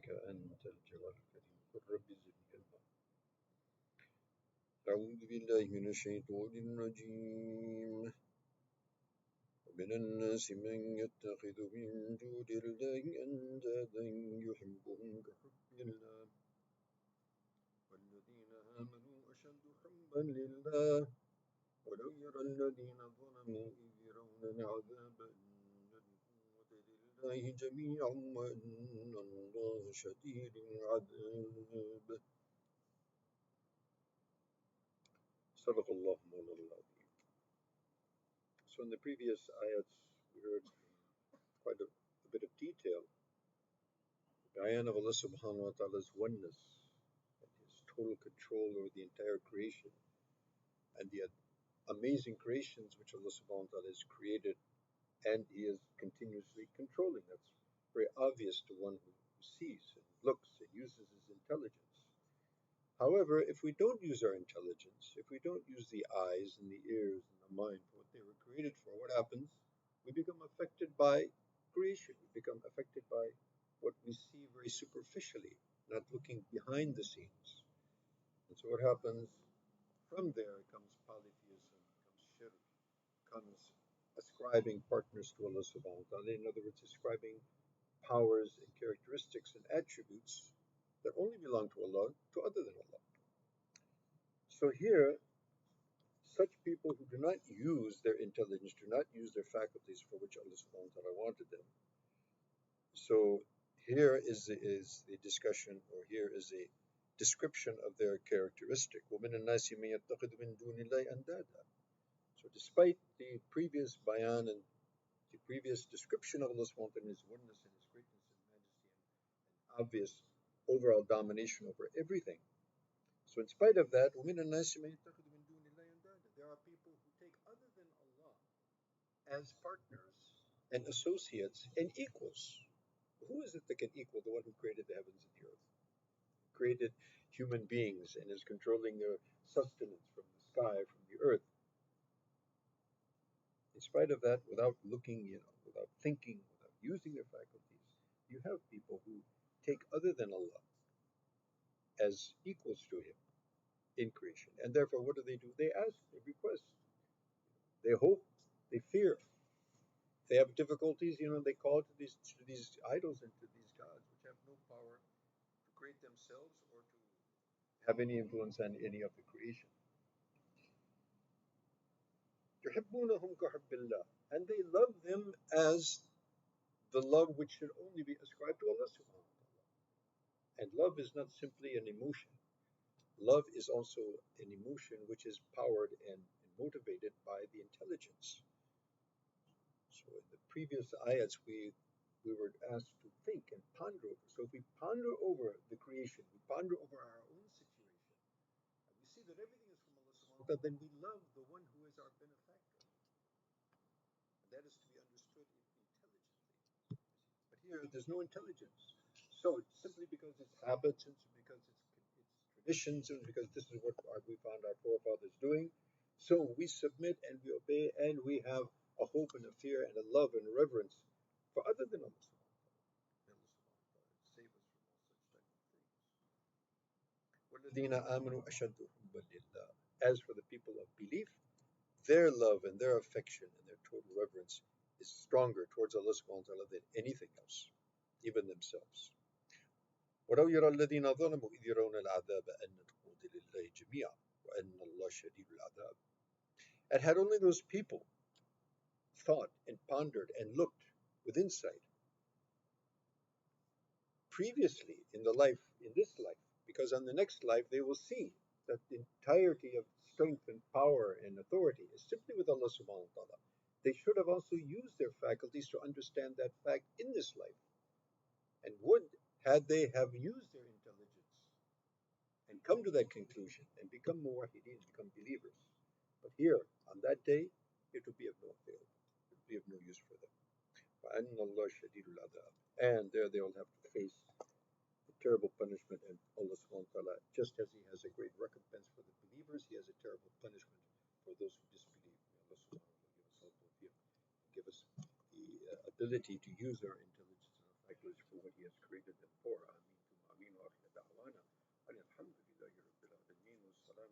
إنك أنت الجواد الكريم قل رب زدني علما. أعوذ بالله من الشيطان الرجيم. ومن الناس من يتخذ من دون الله أندادا يحبهم كحب الله والذين آمنوا أشد حبا لله ولو يرى الذين ظلموا إذ يرون العذاب أن القوة لله جميعا وأن الله شديد العذاب. صدق الله مولانا العظيم. So in the previous ayats we heard quite a bit of detail. The bayan of Allah subhanahu wa ta'ala's oneness and his total control over the entire creation and the amazing creations which Allah subhanahu wa ta'ala has created and he is continuously controlling. That's very obvious to one who sees and looks and uses his intelligence. However, if we don't use our intelligence, if we don't use the eyes and the ears and the mind for what they were created for, what happens? We become affected by creation. We become affected by what we see very superficially, not looking behind the scenes. And so what happens? From there comes polytheism, comes shirk, comes ascribing partners to Allah subhanahu wa ta'ala. In other words, ascribing powers and characteristics and attributes that only belong to Allah to other than Allah. So here, such people who do not use their intelligence, do not use their faculties for which Allah subhanahu wa ta'ala wanted them. So here is the discussion, or here is a description of their characteristic. وَمِنَ النَّاسِ مَن يَتَّخِذُ مِن دُونِ اللَّهِ أَندَادًا. So despite the previous bayan and the previous description of Allah subhanahu wa ta'ala and his oneness and his greatness and majesty and obvious overall domination over everything, so in spite of that, وَمِنَ النَّاسِ مَن يَتَّخِذُ مِن دُونِ اللَّهِ أَندَادًا. There are people who take other than Allah as partners and associates and equals. Who is it that can equal the one who created the heavens and the earth, created human beings and is controlling their sustenance from the sky, from the earth? In spite of that, without looking, without thinking, without using their faculties, you have people who take other than Allah as equals to him in creation. And therefore, what do? They ask, they request, they hope, they fear. They have difficulties, they call to these idols and to these gods which have no power to create themselves or to have any influence on any of the creation. يُحِبُّونَهُمْ كَحُبِّ اللَّهِ. And they love them as the love which should only be ascribed to Allah subhanahu wa ta'ala. And love is not simply an emotion. Love is also an emotion which is powered and motivated by the intelligence. So in the previous ayats, we were asked to think and ponder over. So if we ponder over the creation, we ponder over our own situation, and we see that everything is from Allah subhanahu wa ta'ala, then we love the one who is our benefactor. And that is to be understood intelligently. But here, there's no intelligence. So simply because it's habits, and because it's traditions, and because this is what we found our forefathers doing, so we submit and we obey, and we have a hope and a fear and a love and a reverence for other than Allah subhanahu wa ta'ala. May Allah subhanahu wa ta'ala save us from all such type of things. وَالَّذِينَ آمَنُوا أَشَدُّ حُبًّا لِلَّهِ. As for the people of belief, their love and their affection and their total reverence is stronger towards Allah subhanahu wa ta'ala than anything else, even themselves. وَلَوْ يَرَى الَّذِينَ ظَلَمُوا إِذْ يَرَوْنَ الْعَذَابَ أَنَّ الْقُوَّةَ لِلَّهِ جَمِيعًا وَأَنَّ اللَّهَ شَدِيدُ الْعَذَابِ. And had only those people thought and pondered and looked with insight previously in this life, because on the next life they will see that the entirety of strength and power and authority is simply with Allah subhanahu wa ta'ala. They should have also used their faculties to understand that fact in this life. And had they have used their intelligence and come to that conclusion and become muwahideen, become believers. But here, on that day, it would be of no avail. It would be of no use for them. وَأَنَّ اللَّهَ شَدِيدُ الْعَذَابِ. And there they will have to face the terrible punishment, and Allah subhanahu wa ta'ala, just as He has a great recompense for the believers, He has a terrible punishment for those who disbelieve. May Allah subhanahu wa ta'ala give us the ability to use our intelligence